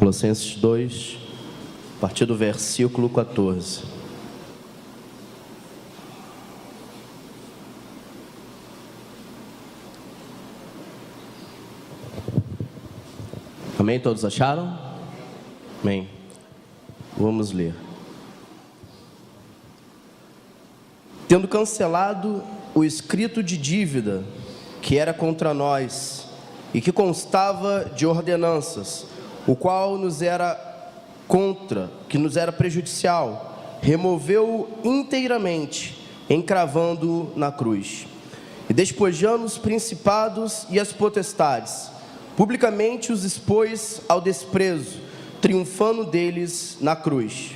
Colossenses 2, a partir do versículo 14. Amém? Todos acharam? Amém. Vamos ler. Tendo cancelado o escrito de dívida que era contra nós e que constava de ordenanças, o qual nos era que nos era prejudicial, removeu-o inteiramente, encravando-o na cruz. E despojando os principados e as potestades, publicamente os expôs ao desprezo, triunfando deles na cruz.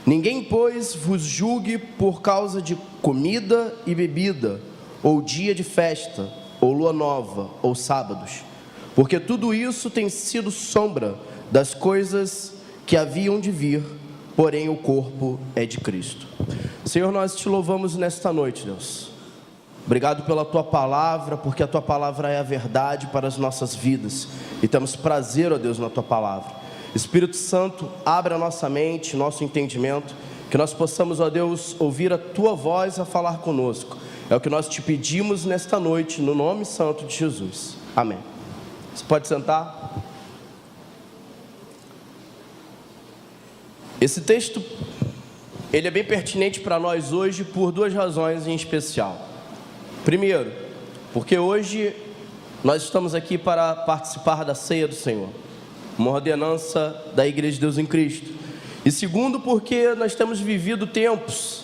Ninguém, pois, vos julgue por causa de comida e bebida, ou dia de festa, ou lua nova, ou sábados, porque tudo isso tem sido sombra das coisas que haviam de vir, porém o corpo é de Cristo. Senhor, nós te louvamos nesta noite, Deus. Obrigado pela tua palavra, porque a tua palavra é a verdade para as nossas vidas, e temos prazer, ó Deus, na tua palavra. Espírito Santo, abre a nossa mente, nosso entendimento, que nós possamos, ó Deus, ouvir a tua voz a falar conosco. É o que nós te pedimos nesta noite, no nome santo de Jesus. Amém. Você pode sentar? Esse texto, ele é bem pertinente para nós hoje por duas razões em especial. Primeiro, porque hoje nós estamos aqui para participar da ceia do Senhor, uma ordenança da Igreja de Deus em Cristo. E segundo, porque nós temos vivido tempos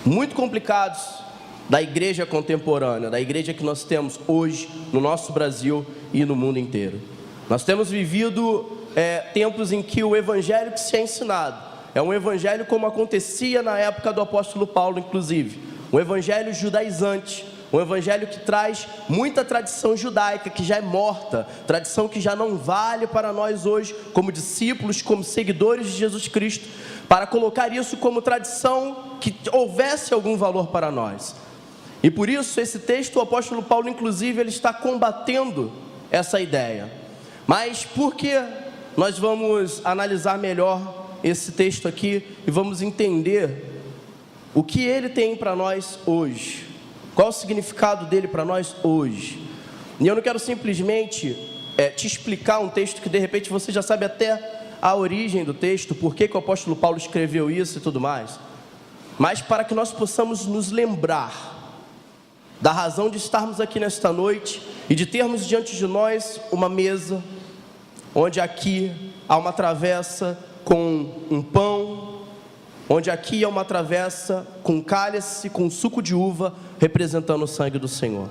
muito complicados da igreja contemporânea, da igreja que nós temos hoje no nosso Brasil e no mundo inteiro. Nós temos vivido tempos em que o evangelho que se é ensinado é um evangelho como acontecia na época do apóstolo Paulo, inclusive, um evangelho judaizante, um evangelho que traz muita tradição judaica que já é morta, tradição que já não vale para nós hoje, como discípulos, como seguidores de Jesus Cristo, para colocar isso como tradição que houvesse algum valor para nós. E por isso, esse texto, o apóstolo Paulo, inclusive, ele está combatendo essa ideia. Mas por que nós vamos analisar melhor esse texto aqui e vamos entender o que ele tem para nós hoje? Qual o significado dele para nós hoje? E eu não quero simplesmente te explicar um texto que de repente você já sabe até a origem do texto, por que o apóstolo Paulo escreveu isso e tudo mais, mas para que nós possamos nos lembrar da razão de estarmos aqui nesta noite e de termos diante de nós uma mesa, onde aqui há uma travessa com um pão, onde aqui há uma travessa com cálice, com suco de uva, representando o sangue do Senhor.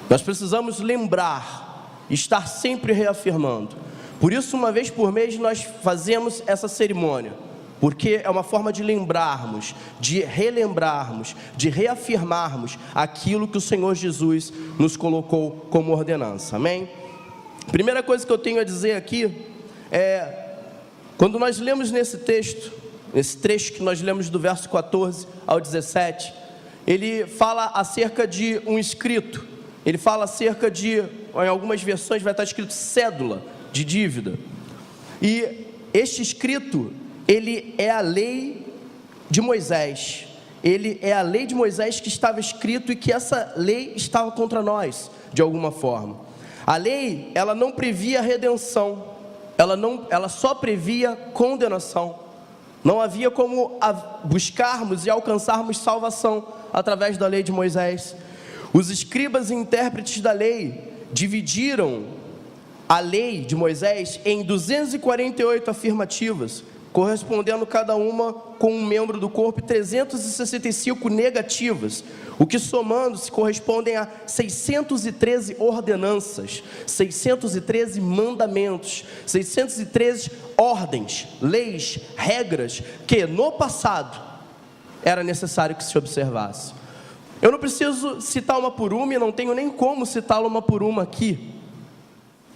Nós precisamos lembrar, estar sempre reafirmando. Por isso, uma vez por mês, nós fazemos essa cerimônia, porque é uma forma de lembrarmos, de relembrarmos, de reafirmarmos aquilo que o Senhor Jesus nos colocou como ordenança, amém? Primeira coisa que eu tenho a dizer aqui é, quando nós lemos nesse texto, esse trecho que nós lemos do verso 14 ao 17, ele fala acerca de um escrito, ele fala acerca de, em algumas versões vai estar escrito cédula de dívida, e este escrito, ele é a lei de Moisés, ele é a lei de Moisés que estava escrito e que essa lei estava contra nós, de alguma forma. A lei, ela não previa redenção, ela só previa condenação. Não havia como buscarmos e alcançarmos salvação através da lei de Moisés. Os escribas e intérpretes da lei dividiram a lei de Moisés em 248 afirmativas, correspondendo cada uma com um membro do corpo, e 365 negativas, o que somando-se correspondem a 613 ordenanças, 613 mandamentos, 613 ordens, leis, regras, que no passado era necessário que se observasse. Eu não preciso citar uma por uma, e não tenho nem como citá-la uma por uma aqui,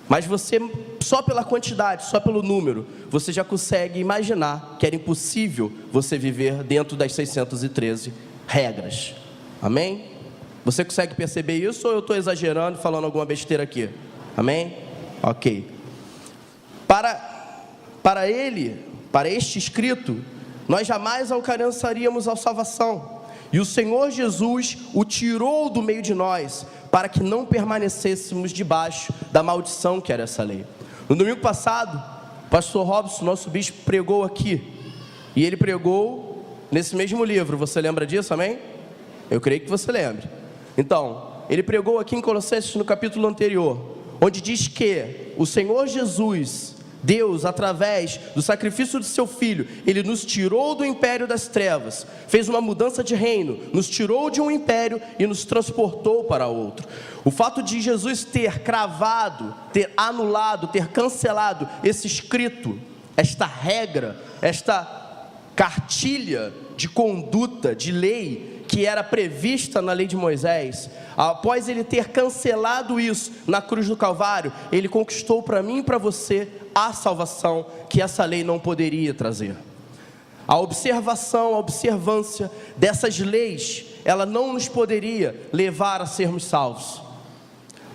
mas você, só pela quantidade, só pelo número, você já consegue imaginar que era impossível você viver dentro das 613 regras, amém? Você consegue perceber isso, ou eu estou exagerando, falando alguma besteira aqui? Amém? Ok. Para para este escrito, nós jamais alcançaríamos a salvação. E o Senhor Jesus o tirou do meio de nós, para que não permanecêssemos debaixo da maldição que era essa lei. No domingo passado, o pastor Robson, nosso bispo, pregou aqui. E ele pregou nesse mesmo livro. Você lembra disso, amém? Eu creio que você lembre. Então, ele pregou aqui em Colossenses, no capítulo anterior, onde diz que o Senhor Jesus, Deus, através do sacrifício do seu Filho, Ele nos tirou do império das trevas, fez uma mudança de reino, nos tirou de um império e nos transportou para outro. O fato de Jesus ter cravado, ter anulado, ter cancelado esse escrito, esta regra, esta cartilha de conduta, de lei, que era prevista na lei de Moisés, após ele ter cancelado isso na cruz do Calvário, ele conquistou para mim e para você a salvação que essa lei não poderia trazer. A observação, a observância dessas leis, ela não nos poderia levar a sermos salvos.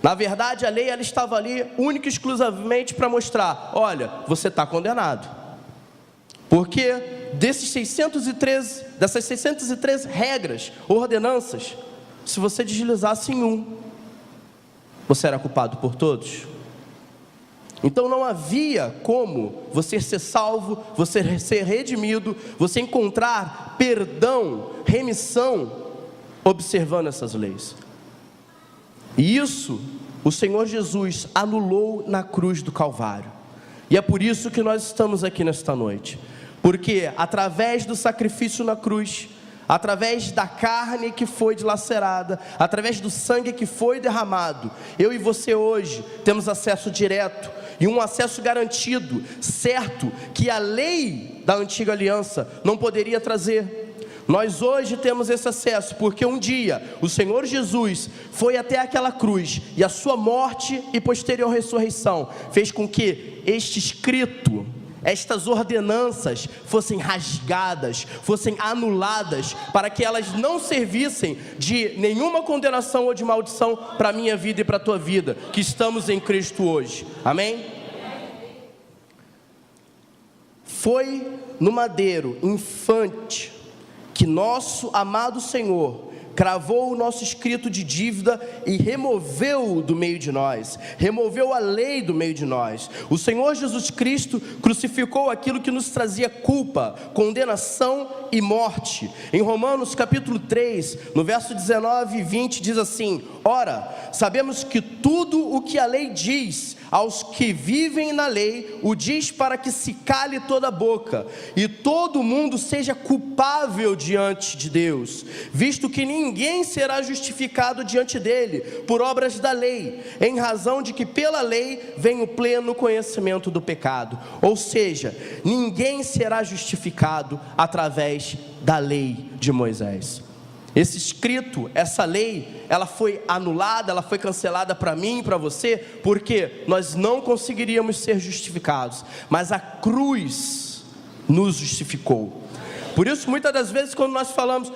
Na verdade, a lei ela estava ali única e exclusivamente para mostrar: olha, você está condenado. Porque dessas 613 regras, ordenanças, se você deslizasse em um, você era culpado por todos. Então não havia como você ser salvo, você ser redimido, você encontrar perdão, remissão, observando essas leis. E isso o Senhor Jesus anulou na cruz do Calvário. E é por isso que nós estamos aqui nesta noite. Porque através do sacrifício na cruz, através da carne que foi dilacerada, através do sangue que foi derramado, eu e você hoje temos acesso direto e um acesso garantido, certo, que a lei da antiga aliança não poderia trazer. Nós hoje temos esse acesso, porque um dia o Senhor Jesus foi até aquela cruz, e a sua morte e posterior ressurreição fez com que este escrito, estas ordenanças fossem rasgadas, fossem anuladas, para que elas não servissem de nenhuma condenação ou de maldição para a minha vida e para a tua vida, que estamos em Cristo hoje, amém? Foi no madeiro infante que nosso amado Senhor cravou o nosso escrito de dívida e removeu do meio de nós, removeu a lei do meio de nós. O Senhor Jesus Cristo crucificou aquilo que nos trazia culpa, condenação e morte. Em Romanos capítulo 3, no verso 19 e 20 diz assim: ora, sabemos que tudo o que a lei diz aos que vivem na lei, o diz para que se cale toda a boca, e todo mundo seja culpável diante de Deus, visto que ninguém será justificado diante dele, por obras da lei, em razão de que pela lei vem o pleno conhecimento do pecado. Ou seja, ninguém será justificado através da lei de Moisés. Esse escrito, essa lei, ela foi anulada, ela foi cancelada para mim e para você, porque nós não conseguiríamos ser justificados, mas a cruz nos justificou. Por isso, muitas das vezes, quando nós falamos,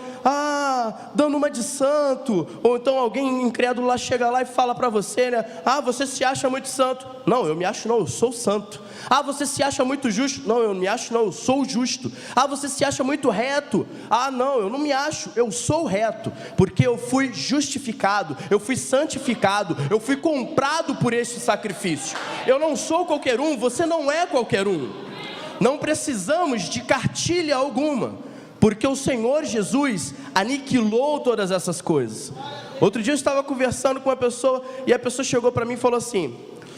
dando uma de santo, ou então alguém incrédulo lá chega lá e fala para você, né? Você se acha muito santo. Não, eu me acho não, eu sou santo. Você se acha muito justo. Não, eu não me acho não, eu sou justo. Você se acha muito reto. Não, eu não me acho, eu sou reto, porque eu fui justificado, eu fui santificado, eu fui comprado por este sacrifício. Eu não sou qualquer um, você não é qualquer um. Não precisamos de cartilha alguma, porque o Senhor Jesus aniquilou todas essas coisas. Outro dia eu estava conversando com uma pessoa, e a pessoa chegou para mim e falou assim: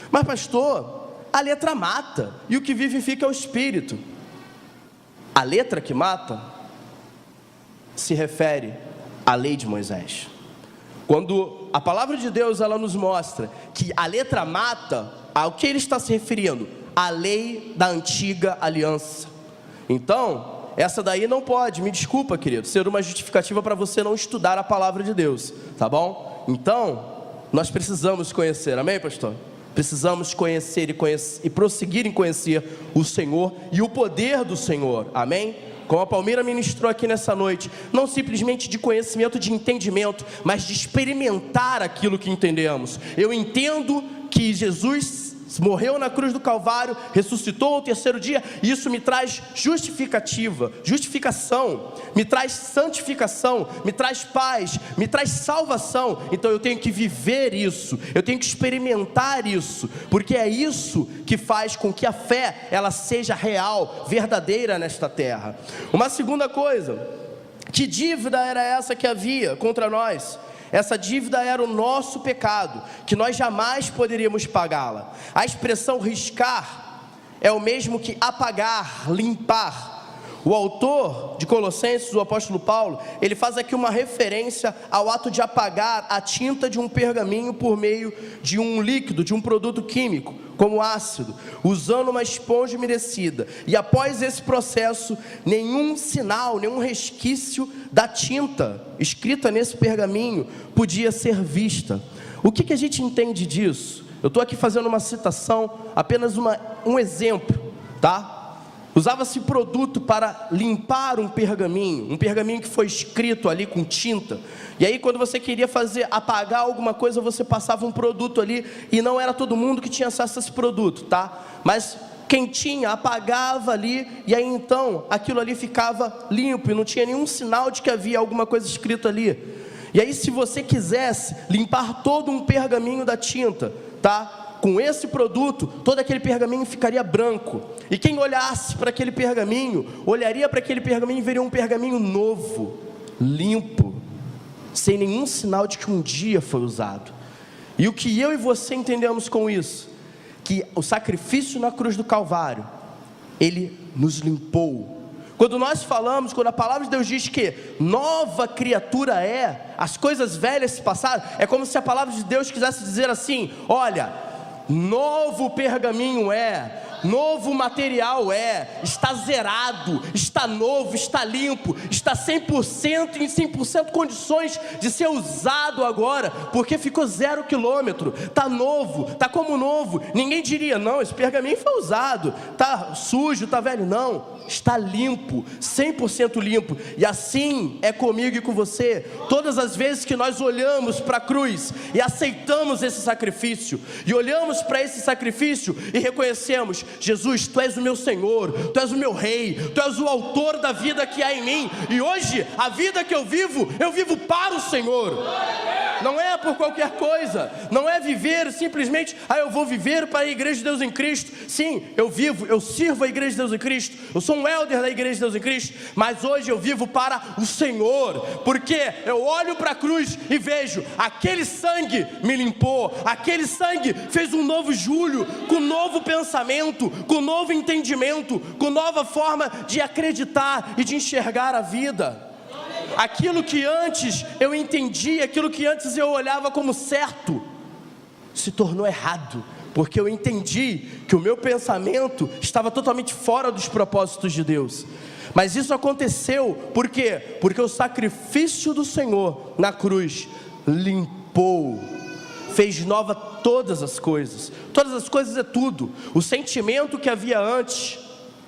mas pastor, a letra mata, e o que vivifica é o Espírito. A letra que mata se refere à lei de Moisés. Quando a palavra de Deus ela nos mostra que a letra mata, ao que ele está se referindo? A lei da antiga aliança. Então, essa daí não pode, me desculpa, querido, ser uma justificativa para você não estudar a palavra de Deus, tá bom? Então, nós precisamos conhecer, amém, pastor? Precisamos conhecer e prosseguir em conhecer o Senhor e o poder do Senhor, amém? Como a Palmeira ministrou aqui nessa noite, não simplesmente de conhecimento, de entendimento, mas de experimentar aquilo que entendemos. Eu entendo que Jesus morreu na cruz do Calvário, ressuscitou ao terceiro dia, e isso me traz justificação, me traz santificação, me traz paz, me traz salvação. Então eu tenho que viver isso, eu tenho que experimentar isso, porque é isso que faz com que a fé, ela seja real, verdadeira nesta terra. Uma segunda coisa, que dívida era essa que havia contra nós? Essa dívida era o nosso pecado, que nós jamais poderíamos pagá-la. A expressão riscar é o mesmo que apagar, limpar. O autor de Colossenses, o apóstolo Paulo, ele faz aqui uma referência ao ato de apagar a tinta de um pergaminho por meio de um líquido, de um produto químico, como ácido, usando uma esponja umedecida. E após esse processo, nenhum sinal, nenhum resquício da tinta escrita nesse pergaminho podia ser vista. O que a gente entende disso? Eu estou aqui fazendo uma citação, apenas um exemplo, tá? Usava-se produto para limpar um pergaminho que foi escrito ali com tinta. E aí quando você queria apagar alguma coisa, você passava um produto ali, e não era todo mundo que tinha acesso a esse produto, tá? Mas quem tinha, apagava ali, e aí então aquilo ali ficava limpo, e não tinha nenhum sinal de que havia alguma coisa escrita ali. E aí se você quisesse limpar todo um pergaminho da tinta, tá? Com esse produto, todo aquele pergaminho ficaria branco, e quem olhasse para aquele pergaminho, olharia para aquele pergaminho e veria um pergaminho novo, limpo, sem nenhum sinal de que um dia foi usado. E o que eu e você entendemos com isso? Que o sacrifício na cruz do Calvário, ele nos limpou. Quando nós falamos, quando a palavra de Deus diz que nova criatura é, as coisas velhas se passaram, é como se a palavra de Deus quisesse dizer assim: olha, novo pergaminho é, novo material é, está zerado, está novo, está limpo, está 100% em 100% condições de ser usado agora, porque ficou 0 quilômetro, está novo, está como novo. Ninguém diria, não, esse pergaminho foi usado, está sujo, está velho. Não, está limpo, 100% limpo. E assim é comigo e com você. Todas as vezes que nós olhamos para a cruz e aceitamos esse sacrifício, e olhamos para esse sacrifício e reconhecemos: Jesus, Tu és o meu Senhor, Tu és o meu Rei, Tu és o autor da vida que há em mim, e hoje a vida que eu vivo para o Senhor. Não é por qualquer coisa, não é viver simplesmente, eu vou viver para a Igreja de Deus em Cristo. Sim, eu sirvo a Igreja de Deus em Cristo, eu sou um elder da Igreja de Deus em Cristo, mas hoje eu vivo para o Senhor, porque eu olho para a cruz e vejo, aquele sangue me limpou, aquele sangue fez um novo Júlio, com novo pensamento, com novo entendimento, com nova forma de acreditar e de enxergar a vida. Aquilo que antes eu entendia, aquilo que antes eu olhava como certo, se tornou errado, porque eu entendi que o meu pensamento estava totalmente fora dos propósitos de Deus. Mas isso aconteceu, por quê? Porque o sacrifício do Senhor na cruz limpou, fez nova todas as coisas é tudo. O sentimento que havia antes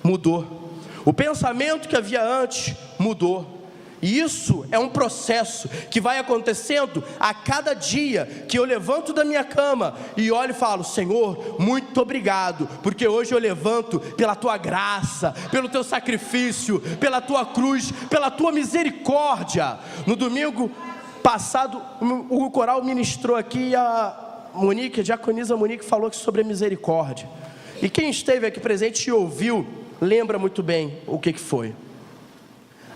mudou, o pensamento que havia antes mudou. E isso é um processo que vai acontecendo a cada dia que eu levanto da minha cama e olho e falo: Senhor, muito obrigado, porque hoje eu levanto pela Tua graça, pelo Teu sacrifício, pela Tua cruz, pela Tua misericórdia. No domingo passado, o coral ministrou aqui, a diaconisa Monique falou sobre a misericórdia. E quem esteve aqui presente e ouviu, lembra muito bem o que foi.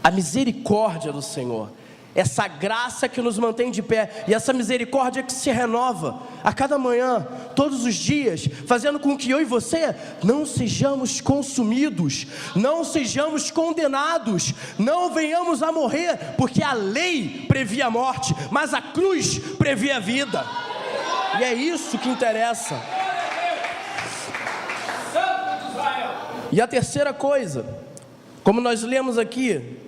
A misericórdia do Senhor, essa graça que nos mantém de pé, e essa misericórdia que se renova a cada manhã, todos os dias, fazendo com que eu e você não sejamos consumidos, não sejamos condenados, não venhamos a morrer, porque a lei previa a morte, mas a cruz previa a vida, e é isso que interessa. E a terceira coisa, como nós lemos aqui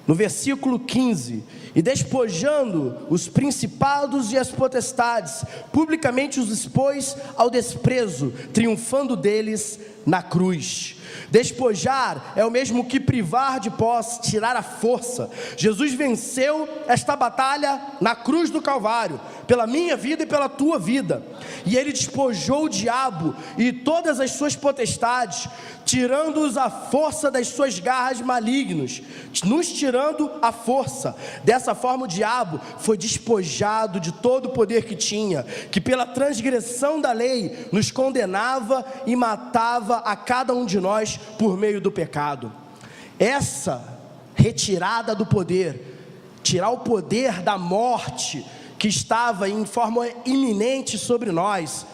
no versículo 15: e despojando os principados e as potestades, publicamente os expôs ao desprezo, triunfando deles na cruz. Despojar é o mesmo que privar de posse, tirar a força. Jesus venceu esta batalha na cruz do Calvário, pela minha vida e pela tua vida. E ele despojou o diabo e todas as suas potestades, tirando-os a força das suas garras malignas, nos tirando a força. Dessa forma o diabo foi despojado de todo o poder que tinha, que pela transgressão da lei nos condenava e matava a cada um de nós por meio do pecado. Essa retirada do poder, tirar o poder da morte que estava em forma iminente sobre nós,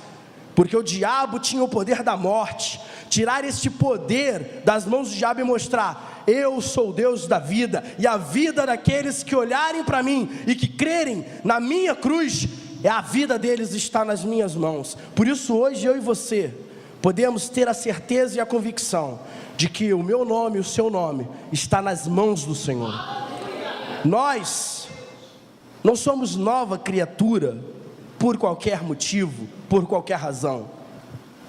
porque o diabo tinha o poder da morte, tirar esse poder das mãos do diabo e mostrar: eu sou o Deus da vida, e a vida daqueles que olharem para mim e que crerem na minha cruz, a vida deles está nas minhas mãos. Por isso hoje eu e você podemos ter a certeza e a convicção de que o meu nome e o seu nome está nas mãos do Senhor. Nós não somos nova criatura por qualquer motivo, por qualquer razão,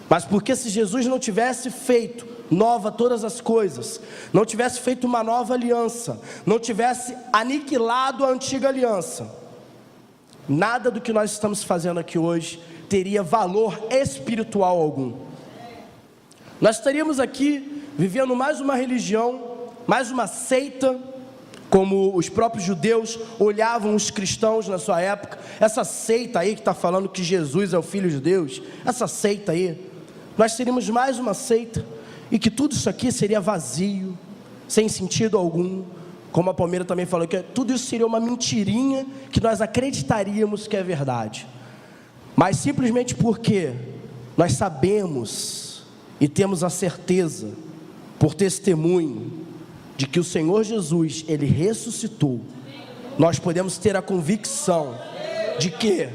mas porque se Jesus não tivesse feito nova todas as coisas, não tivesse feito uma nova aliança, não tivesse aniquilado a antiga aliança, nada do que nós estamos fazendo aqui hoje teria valor espiritual algum. Nós estaríamos aqui vivendo mais uma religião, mais uma seita, como os próprios judeus olhavam os cristãos na sua época. Essa seita aí que está falando que Jesus é o Filho de Deus, essa seita aí, nós seríamos mais uma seita, e que tudo isso aqui seria vazio, sem sentido algum, como a Palmeira também falou, que tudo isso seria uma mentirinha, que nós acreditaríamos que é verdade, mas simplesmente porque nós sabemos e temos a certeza, por testemunho, de que o Senhor Jesus, Ele ressuscitou, nós podemos ter a convicção de que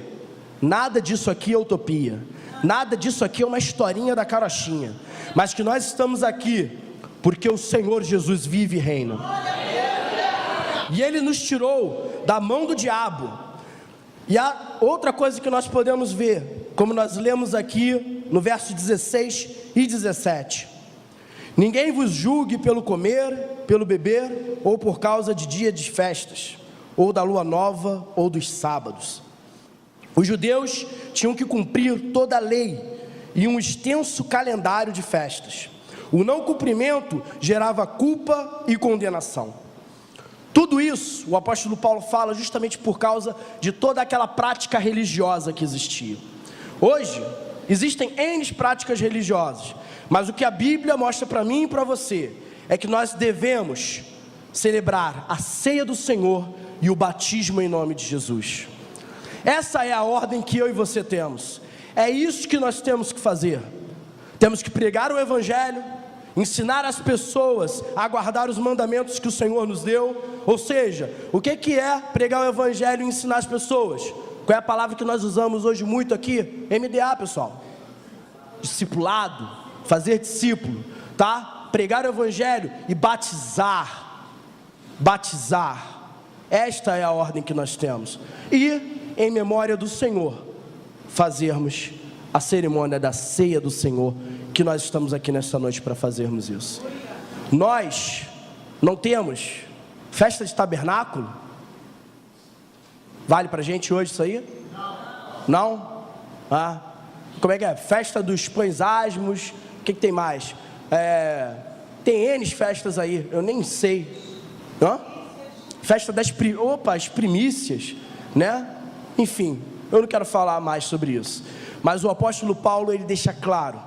nada disso aqui é utopia, nada disso aqui é uma historinha da carochinha, mas que nós estamos aqui porque o Senhor Jesus vive e reina, e Ele nos tirou da mão do diabo. E a outra coisa que nós podemos ver, como nós lemos aqui no verso 16 e 17: ninguém vos julgue pelo comer, pelo beber, ou por causa de dia de festas, ou da lua nova, ou dos sábados. Os judeus tinham que cumprir toda a lei e um extenso calendário de festas. O não cumprimento gerava culpa e condenação. Tudo isso o apóstolo Paulo fala justamente por causa de toda aquela prática religiosa que existia. Hoje existem N práticas religiosas, mas o que a Bíblia mostra para mim e para você é que nós devemos celebrar a ceia do Senhor e o batismo em nome de Jesus. Essa é a ordem que eu e você temos. É isso que nós temos que fazer. Temos que pregar o Evangelho, ensinar as pessoas a guardar os mandamentos que o Senhor nos deu. Ou seja, o que é pregar o Evangelho e ensinar as pessoas? Qual é a palavra que nós usamos hoje muito aqui? MDA, pessoal. Discipulado, fazer discípulo, tá? Pregar o Evangelho e batizar. Batizar. Esta é a ordem que nós temos. E, em memória do Senhor, fazermos a cerimônia da ceia do Senhor, que nós estamos aqui nesta noite para fazermos isso. Nós não temos festa de tabernáculo? Vale para a gente hoje isso aí? Não? Ah, como é que é? Festa dos pães asmos, o que tem mais? Tem N festas aí, eu nem sei. Hã? Festa das as primícias, né? Enfim, eu não quero falar mais sobre isso. Mas o apóstolo Paulo, ele deixa claro: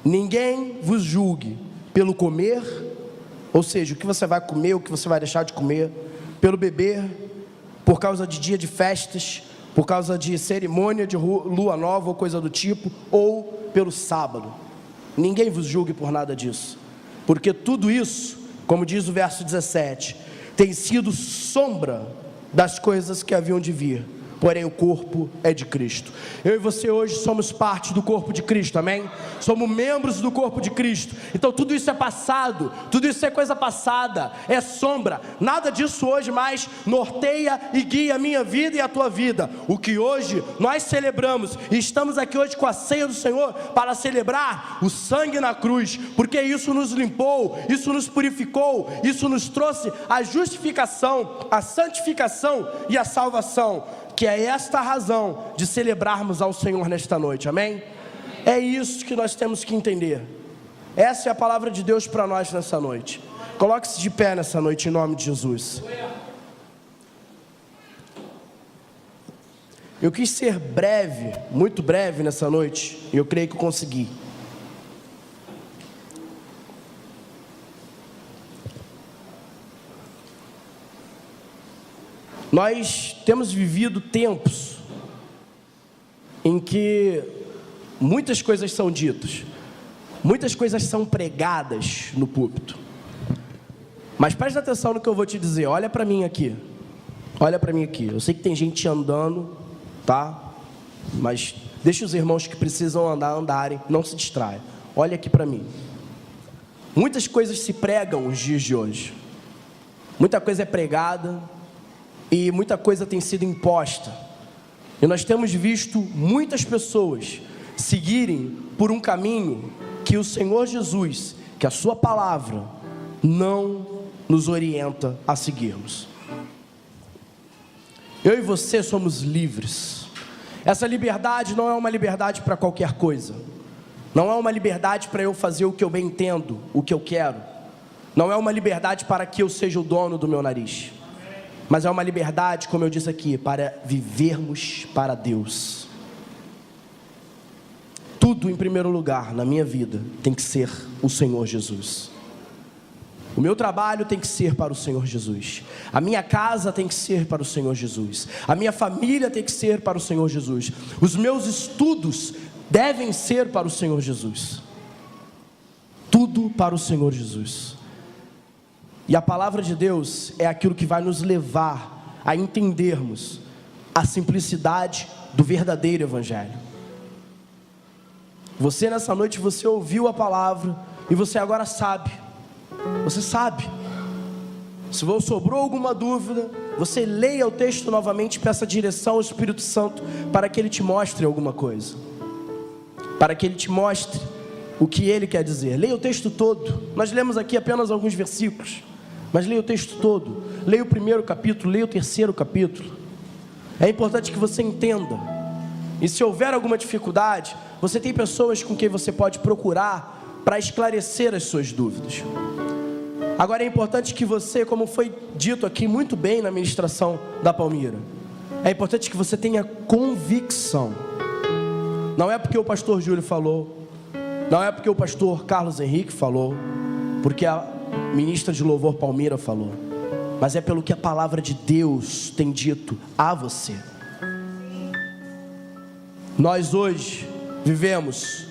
ninguém vos julgue pelo comer, ou seja, o que você vai comer, o que você vai deixar de comer, pelo beber, por causa de dia de festas, por causa de cerimônia de lua nova ou coisa do tipo, ou pelo sábado. Ninguém vos julgue por nada disso, porque tudo isso, como diz o verso 17, tem sido sombra das coisas que haviam de vir, porém o corpo é de Cristo. Eu e você hoje somos parte do corpo de Cristo, amém? Somos membros do corpo de Cristo. Então tudo isso é passado, tudo isso é coisa passada, é sombra. Nada disso hoje mais norteia e guia a minha vida e a tua vida. O que hoje nós celebramos, e estamos aqui hoje com a ceia do Senhor para celebrar o sangue na cruz, porque isso nos limpou, isso nos purificou, isso nos trouxe a justificação, a santificação e a salvação, porque é esta a razão de celebrarmos ao Senhor nesta noite, amém? É isso que nós temos que entender. Essa é a palavra de Deus para nós nessa noite. Coloque-se de pé nessa noite em nome de Jesus. Eu quis ser breve, muito breve nessa noite, e eu creio que eu consegui. Nós temos vivido tempos em que muitas coisas são ditas, muitas coisas são pregadas no púlpito. Mas presta atenção no que eu vou te dizer. Olha para mim aqui. Olha para mim aqui. Eu sei que tem gente andando, tá? Mas deixa os irmãos que precisam andar, andarem. Não se distraia. Olha aqui para mim. Muitas coisas se pregam nos dias de hoje. Muita coisa é pregada e muita coisa tem sido imposta. E nós temos visto muitas pessoas seguirem por um caminho que o Senhor Jesus, que a sua palavra, não nos orienta a seguirmos. Eu e você somos livres. Essa liberdade não é uma liberdade para qualquer coisa. Não é uma liberdade para eu fazer o que eu bem entendo, o que eu quero. Não é uma liberdade para que eu seja o dono do meu nariz. Mas é uma liberdade, como eu disse aqui, para vivermos para Deus. Tudo em primeiro lugar na minha vida tem que ser o Senhor Jesus. O meu trabalho tem que ser para o Senhor Jesus. A minha casa tem que ser para o Senhor Jesus. A minha família tem que ser para o Senhor Jesus. Os meus estudos devem ser para o Senhor Jesus. Tudo para o Senhor Jesus. E a palavra de Deus é aquilo que vai nos levar a entendermos a simplicidade do verdadeiro evangelho. Você nessa noite, você ouviu a palavra e você agora sabe. Você sabe. Se sobrou alguma dúvida, você leia o texto novamente e peça direção ao Espírito Santo para que Ele te mostre alguma coisa, para que Ele te mostre o que Ele quer dizer. Leia o texto todo. Nós lemos aqui apenas alguns versículos, mas leia o texto todo. Leia o primeiro capítulo, leia o terceiro capítulo. É importante que você entenda. E se houver alguma dificuldade, você tem pessoas com quem você pode procurar para esclarecer as suas dúvidas. Agora é importante que você, como foi dito aqui muito bem na ministração da Palmira, é importante que você tenha convicção. Não é porque o pastor Júlio falou, não é porque o pastor Carlos Henrique falou, porque a ministra de louvor Palmira falou, mas é pelo que a palavra de Deus tem dito a você. Nós hoje vivemos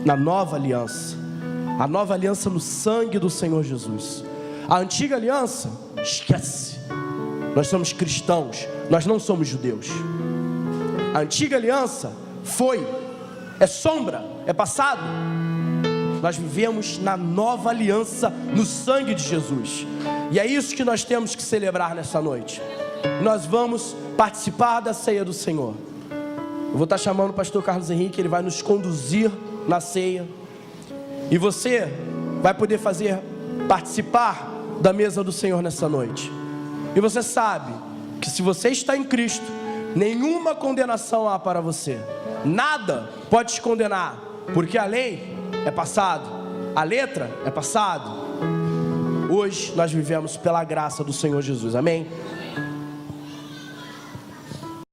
na nova aliança, a nova aliança no sangue do Senhor Jesus. A antiga aliança, esquece. Nós somos cristãos, nós não somos judeus. A antiga aliança foi, é sombra, é passado. Nós vivemos na nova aliança no sangue de Jesus. E é isso que nós temos que celebrar nessa noite. Nós vamos participar da ceia do Senhor. Eu vou estar chamando o pastor Carlos Henrique, ele vai nos conduzir na ceia. E você vai poder participar da mesa do Senhor nessa noite. E você sabe que se você está em Cristo, nenhuma condenação há para você. Nada pode te condenar, porque a lei é passado, a letra é passado. Hoje nós vivemos pela graça do Senhor Jesus, amém?